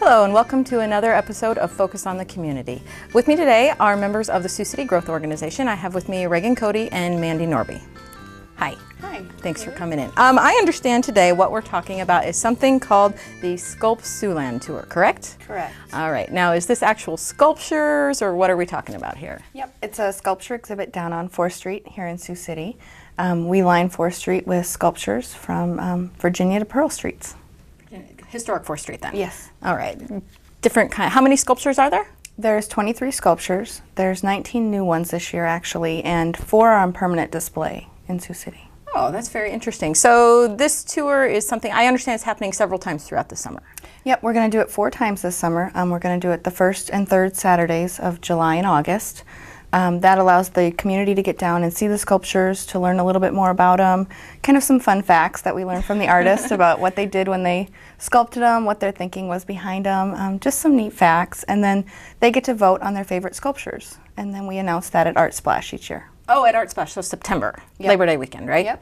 Hello and welcome to another episode of Focus on the Community. With me today are members of the Sioux City Growth Organization. I have with me Reagan Cody and Mandy Norby. Hi. Hi. Thanks for coming in. I understand today what we're talking about is something called the Sculpt Siouxland Tour, correct? Correct. All right. Now, is this actual sculptures or what are we talking about here? Yep. It's a sculpture exhibit down on 4th Street here in Sioux City. We line 4th Street with sculptures from Virginia to Pearl Streets. Historic 4th Street then? Yes. All right. Different kind. How many sculptures are there? There's 23 sculptures. There's 19 new ones this year actually, and 4 are on permanent display in Sioux City. Oh, that's very interesting. So this tour is something, I understand it's happening several times throughout the summer. Yep, we're going to do it 4 times this summer. We're going to do it the 1st and 3rd Saturdays of July and August. That allows the community to get down and see the sculptures, to learn a little bit more about them, kind of some fun facts that we learned from the artists about what they did when they sculpted them, what their thinking was behind them, just some neat facts. And then they get to vote on their favorite sculptures. And then we announce that at Art Splash each year. Oh, at Art Splash, so September, Yep. Labor Day weekend, right? Yep.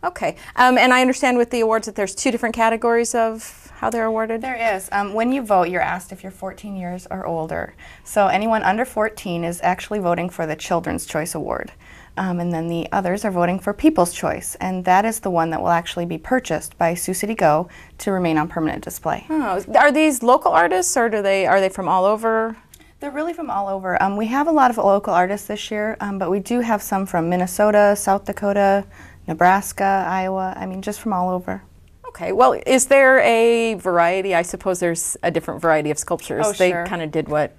Okay, and I understand with the awards that there's 2 different categories of how they're awarded? There is. When you vote, you're asked if you're 14 years or older. So anyone under 14 is actually voting for the Children's Choice Award. And then the others are voting for People's Choice, and that is the one that will actually be purchased by Sioux City Go to remain on permanent display. Oh, are these local artists, or are they from all over? They're really from all over. We have a lot of local artists this year, but we do have some from Minnesota, South Dakota, Nebraska, Iowa, I mean just from all over. Okay, well, is there a variety? I suppose there's a different variety of sculptures. Oh, they sure. kind of did what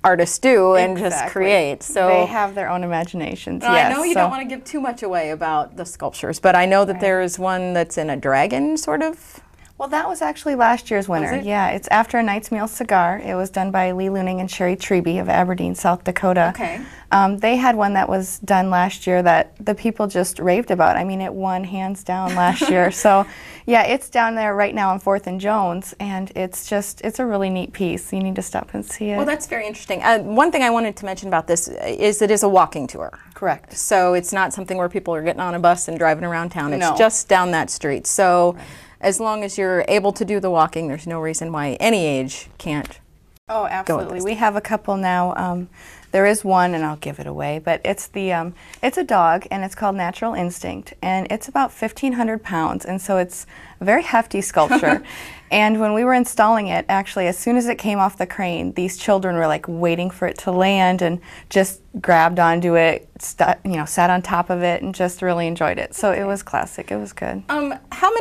artists do and just create. So they have their own imaginations. Well, yes, I know you don't want to give too much away about the sculptures, but I know that there is one that's in a dragon, sort of. Well, that was actually last year's winner. Yeah, it's After a Night's Meal Cigar. It was done by Lee Looning and Sherry Treby of Aberdeen, South Dakota. Okay. They had one that was done last year that the people just raved about. I mean, it won hands down last year. So, yeah, it's down there right now on 4th and Jones, and it's a really neat piece. You need to stop and see it. Well, that's very interesting. One thing I wanted to mention about this is it is a walking tour. Correct. So it's not something where people are getting on a bus and driving around town. It's No. just down that street. So as long as you're able to do the walking, there's no reason why any age can't. Oh, absolutely. We have a couple now. There is one, and I'll give it away, but it's a dog, and it's called Natural Instinct, and it's about 1,500 pounds, and so it's a very hefty sculpture. And when we were installing it, actually, as soon as it came off the crane, these children were like waiting for it to land and just grabbed onto it, sat on top of it, and just really enjoyed it. So it was classic. It was good.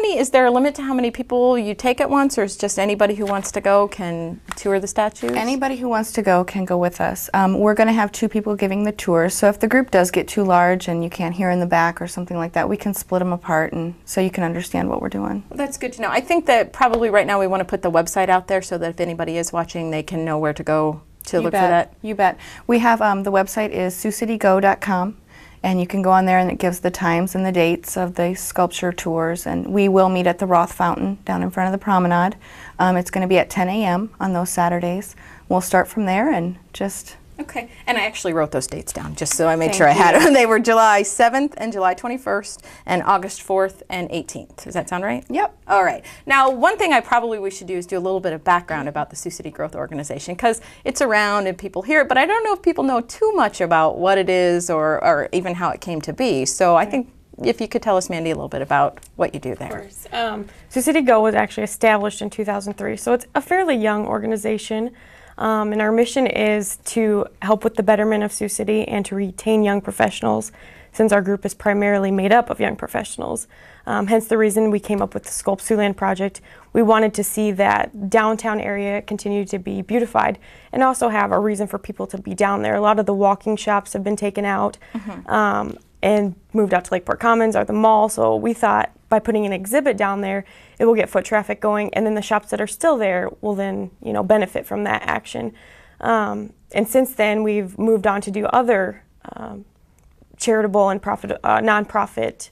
Is there a limit to how many people you take at once, or is just anybody who wants to go can tour the statues? Anybody who wants to go can go with us. We're going to have 2 people giving the tour, so if the group does get too large and you can't hear in the back or something like that, we can split them apart and so you can understand what we're doing. Well, that's good to know. I think that probably right now we want to put the website out there so that if anybody is watching, they can know where to go to look for that. You bet. We have the website is siouxcitygo.com, and you can go on there and it gives the times and the dates of the sculpture tours, and we will meet at the Roth Fountain down in front of the promenade. It's going to be at 10 a.m. on those Saturdays. We'll start from there and just... Okay, and I actually wrote those dates down just so I made sure I had them. They were July 7th and July 21st and August 4th and 18th. Does that sound right? Yep. All right. Now, one thing we should do is do a little bit of background about the Sioux City Growth Organization, because it's around and people hear it, but I don't know if people know too much about what it is or even how it came to be. So I think if you could tell us, Mandy, a little bit about what you do there. Of course. Sioux City Go was actually established in 2003, so it's a fairly young organization. And our mission is to help with the betterment of Sioux City and to retain young professionals, since our group is primarily made up of young professionals. Hence the reason we came up with the Sculpt Siouxland project. We wanted to see that downtown area continue to be beautified and also have a reason for people to be down there. A lot of the walking shops have been taken out and moved out to Lakeport Commons or the mall, so we thought by putting an exhibit down there, it will get foot traffic going, and then the shops that are still there will then, benefit from that action. And since then, we've moved on to do other charitable and nonprofit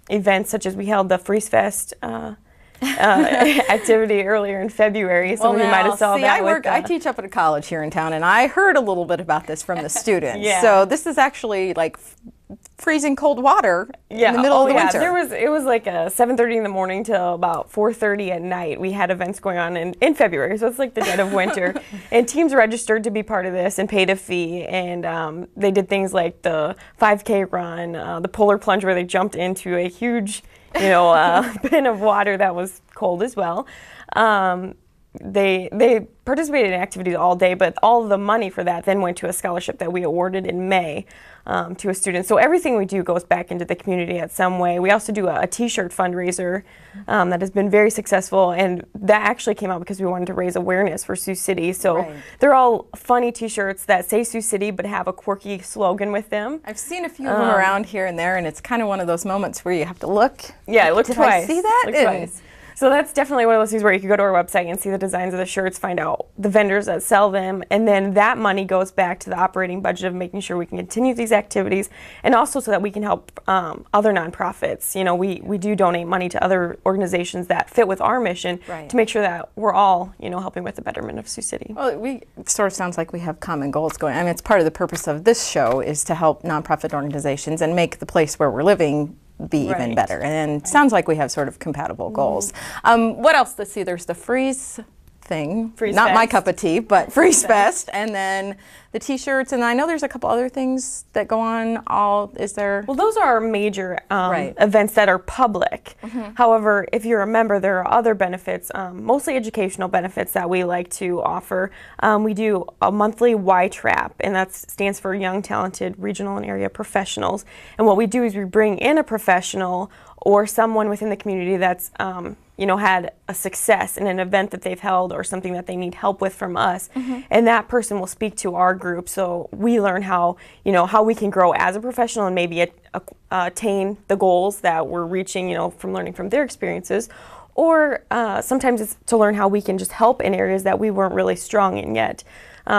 events, such as we held the Freeze Fest activity earlier in February. Some of you might have saw that. I teach up at a college here in town, and I heard a little bit about this from the students. Yeah. So this is actually like freezing cold water in the middle of the winter. It was like 7:30 in the morning till about 4:30 at night. We had events going on in February, so it's like the dead of winter. And teams registered to be part of this and paid a fee. And they did things like the 5K run, the polar plunge where they jumped into a huge, bin of water that was cold as well. They participated in activities all day, but all of the money for that then went to a scholarship that we awarded in May to a student. So everything we do goes back into the community at some way. We also do a t-shirt fundraiser that has been very successful, and that actually came out because we wanted to raise awareness for Sioux City. So they're all funny t-shirts that say Sioux City but have a quirky slogan with them. I've seen a few of them around here and there, and it's kind of one of those moments where you have to look. Yeah, look Did twice. I see that? Look twice. So that's definitely one of those things where you can go to our website and see the designs of the shirts, find out the vendors that sell them, and then that money goes back to the operating budget of making sure we can continue these activities, and also so that we can help other nonprofits. We do donate money to other organizations that fit with our mission to make sure that we're all, helping with the betterment of Sioux City. Well, it sort of sounds like we have common goals going. I mean, it's part of the purpose of this show is to help nonprofit organizations and make the place where we're living be even better. And it sounds like we have sort of compatible goals. What else? Let's see, there's the Freeze thing. Not my cup of tea, but Freeze Fest. And then the t-shirts, and I know there's a couple other things that go on. Is there? Well, those are our major events that are public. However, if you're a member, there are other benefits, mostly educational benefits that we like to offer. We do a monthly YTRAP, and that stands for Young Talented Regional and Area Professionals. And what we do is we bring in a professional or someone within the community that's had a success in an event that they've held or something that they need help with from us, and that person will speak to our group, so we learn how we can grow as a professional and maybe attain the goals that we're reaching, from learning from their experiences, or sometimes it's to learn how we can just help in areas that we weren't really strong in yet.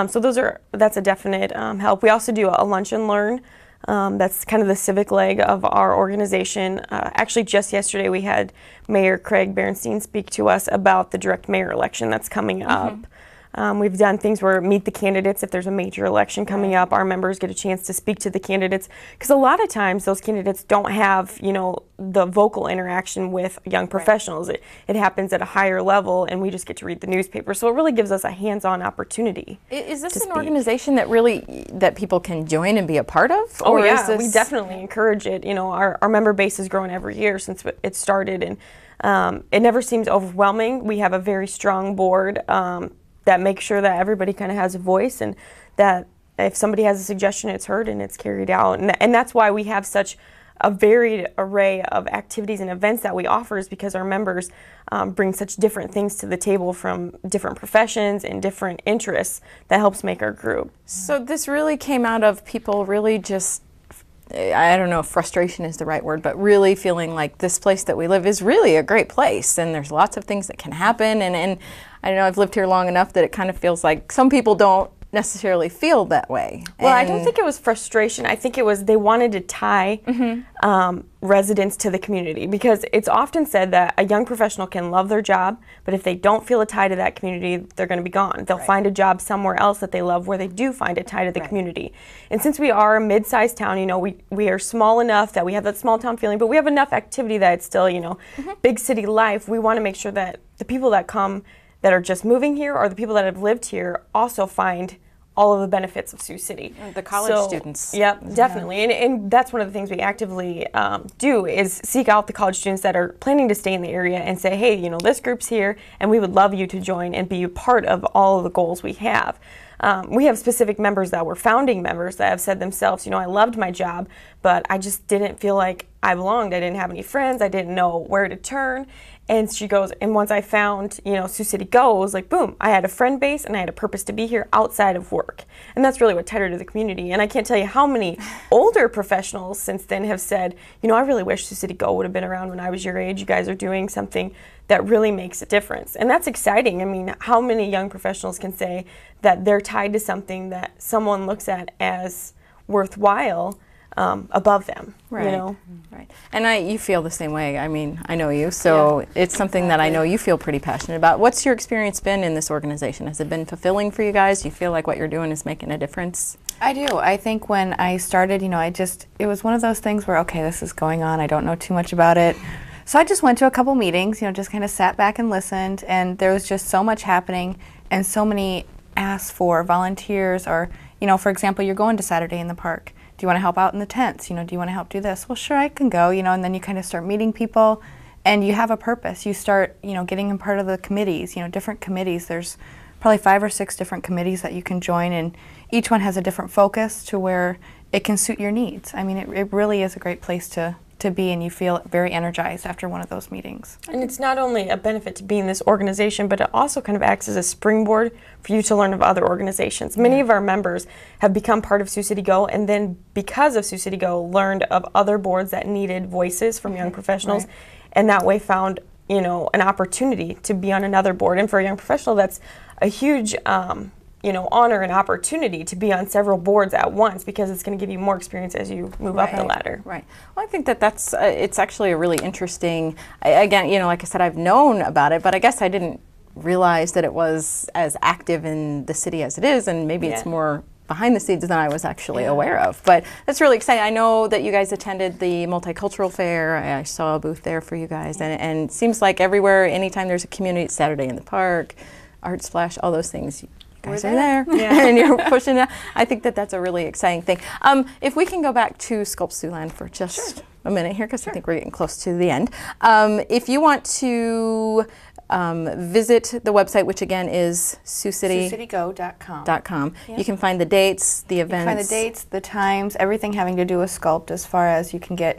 So that's a definite help. We also do a lunch and learn. That's kind of the civic leg of our organization. Actually, just yesterday we had Mayor Craig Berenstein speak to us about the direct mayor election that's coming up. We've done things where meet the candidates. If there's a major election coming up, our members get a chance to speak to the candidates, because a lot of times those candidates don't have, the vocal interaction with young professionals. It happens at a higher level, and we just get to read the newspaper. So it really gives us a hands-on opportunity. Is this an organization that people can join and be a part of? Oh, yeah, we definitely encourage it. Our member base has grown every year since it started, and it never seems overwhelming. We have a very strong board that makes sure that everybody kind of has a voice, and that if somebody has a suggestion, it's heard and it's carried out. And that's why we have such a varied array of activities and events that we offer, is because our members bring such different things to the table from different professions and different interests that helps make our group. So this really came out of people really just, I don't know if frustration is the right word, but really feeling like this place that we live is really a great place, and there's lots of things that can happen, and I know I've lived here long enough that it kind of feels like some people don't necessarily feel that way. Well, I don't think it was frustration. I think it was they wanted to tie residents to the community, because it's often said that a young professional can love their job, but if they don't feel a tie to that community, they're going to be gone. They'll find a job somewhere else that they love where they do find a tie to the community. And since we are a mid-sized town, we are small enough that we have that small town feeling, but we have enough activity that it's still, big city life. We want to make sure that the people that come that are just moving here, or the people that have lived here, also find all of the benefits of Sioux City. The college students. Yep, definitely. And that's one of the things we actively do, is seek out the college students that are planning to stay in the area and say, hey, this group's here, and we would love you to join and be a part of all of the goals we have. We have specific members that were founding members that have said themselves, I loved my job, but I just didn't feel like I belonged. I didn't have any friends. I didn't know where to turn. And she goes, and once I found, Sioux City Goes, like, boom, I had a friend base and I had a purpose to be here outside of work. And that's really what tied her to the community. And I can't tell you how many older professionals since then have said, I really wish Sioux City Go would have been around when I was your age. You guys are doing something that really makes a difference. And that's exciting. I mean, how many young professionals can say that they're tied to something that someone looks at as worthwhile? above them. Right. You know? Right. And you feel the same way. I mean, I know you, so it's something that I know you feel pretty passionate about. What's your experience been in this organization? Has it been fulfilling for you guys? Do you feel like what you're doing is making a difference? I do. I think when I started, you know, it was one of those things where, okay, this is going on. I don't know too much about it. So I just went to a couple meetings, you know, just kind of sat back and listened, and there was just so much happening and so many asks for volunteers, or, you know, for example, you're going to Saturday in the Park. Do you want to help out in the tents? You know, do you want to help do this? Well, sure, I can go, you know, and then you kind of start meeting people and you have a purpose. You start, you know, getting in part of the committees, you know, different committees. There's probably 5 or 6 different committees that you can join, and each one has a different focus to where it can suit your needs. I mean, it really is a great place to be, and you feel very energized after one of those meetings. And it's not only a benefit to be in this organization, but it also kind of acts as a springboard for you to learn of other organizations. Many of our members have become part of Sioux City Go, and then because of Sioux City Go, learned of other boards that needed voices from young professionals, and that way found, you know, an opportunity to be on another board. And for a young professional, that's a huge you know, honor and opportunity to be on several boards at once, because it's going to give you more experience as you move up the ladder. Right. Well, I think that's it's actually a really interesting. Again, you know, like I said, I've known about it, but I guess I didn't realize that it was as active in the city as it is, and maybe it's more behind the scenes than I was actually aware of. But that's really exciting. I know that you guys attended the multicultural fair. I saw a booth there for you guys, and it seems like everywhere, anytime there's a community Saturday in the Park, Art Splash, all those things. Guys are there, and you're pushing it. I think that's a really exciting thing. If we can go back to Sculpt Siouxland for just a minute here, because I think we're getting close to the end. If you want to visit the website, which again is SiouxCityGo.com. You can find the dates, the events. You can find the dates, the times, everything having to do with Sculpt, as far as you can get.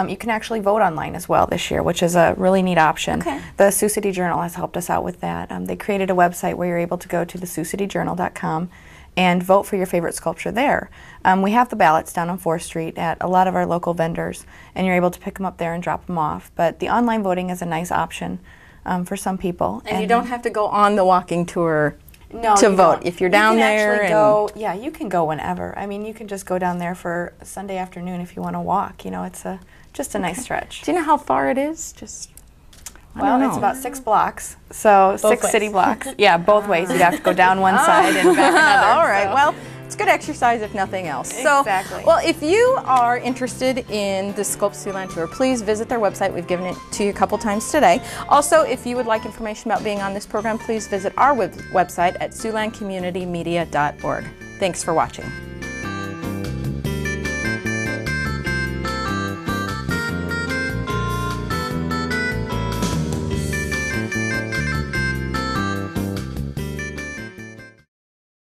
You can actually vote online as well this year, which is a really neat option. The Sioux City Journal has helped us out with that. They created a website where you're able to go to the SiouxCityJournal.com and vote for your favorite sculpture there. We have the ballots down on 4th Street at a lot of our local vendors, and you're able to pick them up there and drop them off. But the online voting is a nice option for some people. And you don't have to go on the walking tour to vote. If you're down there, yeah, you can go whenever. I mean, you can just go down there for a Sunday afternoon if you want to walk. You know, it's just a nice stretch. Do you know how far it is? Well, it's about 6 blocks, so Both 6 ways. city blocks. Yeah, both ways. You'd have to go down one side and back another. All right. Well, it's good exercise if nothing else. Exactly. So, well, if you are interested in the Sculpt Siouxland tour, please visit their website. We've given it to you a couple times today. Also, if you would like information about being on this program, please visit our website at SiouxlandCommunityMedia.org. Thanks for watching.